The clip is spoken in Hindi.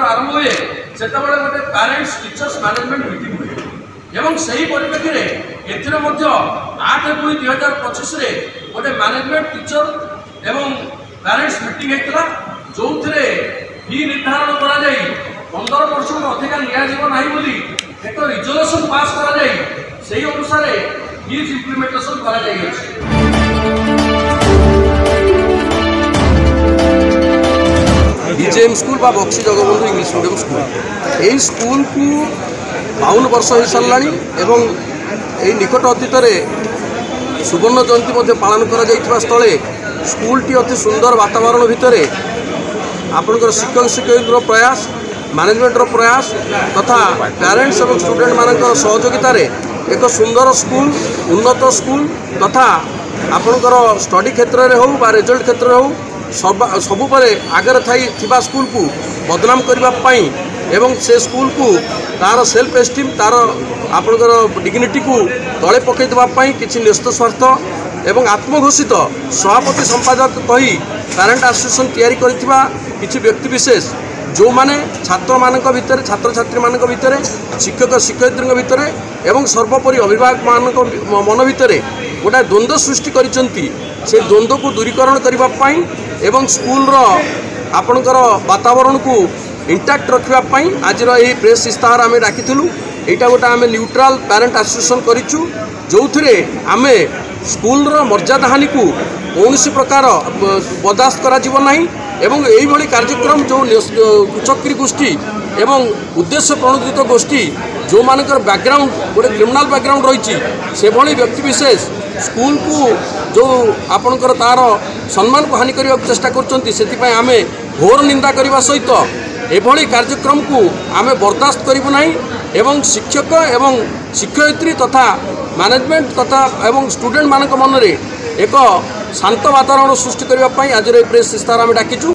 आरंभ हुए से गोटे पेरेंट्स टीचर्स मैनेजमेंट मीटिंग हुए एवं सही परिप्रेक्षी में 8/2/2025 गोटे मैनेजमेंट टीचर एवं पेरेंट्स मीटिंग होता जो फी निर्धारण कर 15% अधिका नि एक रिजोल्यूशन पास कर अनुसार फीस इम्प्लीमेंटेशन कर बीजेएम स्कूल बा Bakshi Jagabandhu English medium school यही स्कूल को 52 वर्ष हो सारा एवं यही निकट अतीत सुवर्ण जयंती पालन कर स्थले स्कूलटी अति सुंदर वातावरण भितर आपणकर शिक्षक शिक्षक प्रयास मैनेजमेंटर प्रयास तथा पेरेंट्स और स्टूडेंट मानक सहयोगितार एक सुंदर स्कूल उन्नत स्कूल तथा आपणकर स्टडी क्षेत्र में हो बा रिजल्ट क्षेत्र में हो सबुपरे आगे था स्कूल को बदनाम करने एवं से स्कूल को तार सेल्फ एस्टीम तार आपणकर डिग्निटी को तले पकई देवाई किसी न्यस्त स्वार्थ एवं आत्मघोषित सभापति संपादक कही पेरेंट एसोसिएशन तैयारी करिथिबा किछि व्यक्ति विशेष जो माने छात्र मानक भितर छात्र छात्री मानक भितर शिक्षक शिक्षयित्री भितर एवं सर्वोपरि अभिभावक मानक मन भितर गोटे द्वंद्व सृष्टि करिसंती से द्वंद्व को दूरीकरण करने एवं स्कूल आपणकर वातावरण को इंटैक्ट रखापी आज यही प्रेस इस्ताहार आम डाकिलु यहाँ गोटे आम न्यूट्राल पेरेंट एसोसिएशन करूँ जो आम स्कूल मर्यादा हानि को कौन प्रकार बर्दाश्त करा एवं यही कार्यक्रम जो कुचक्री गोष्ठी एवं उद्देश्य प्रणोदित गोष्ठी जो मानकर बैकग्राउंड गोटे क्रिमिनाल बैकग्राउंड रही से भली व्यक्ति विशेष स्कूल को जो आपणकर तार सम्मान को हानि करने चेष्टा कर आम घोर निंदा करने सहित एभली कार्यक्रम को आम बर्दाश्त करूँ ना एवं शिक्षक एवं शिक्षयित्री तथा मैनेजमेंट तथा एवं स्टूडेंट मानक मन में एक शांत वातावरण सृष्टि करने आज प्रेस इस्ताहार आम डाकिचु।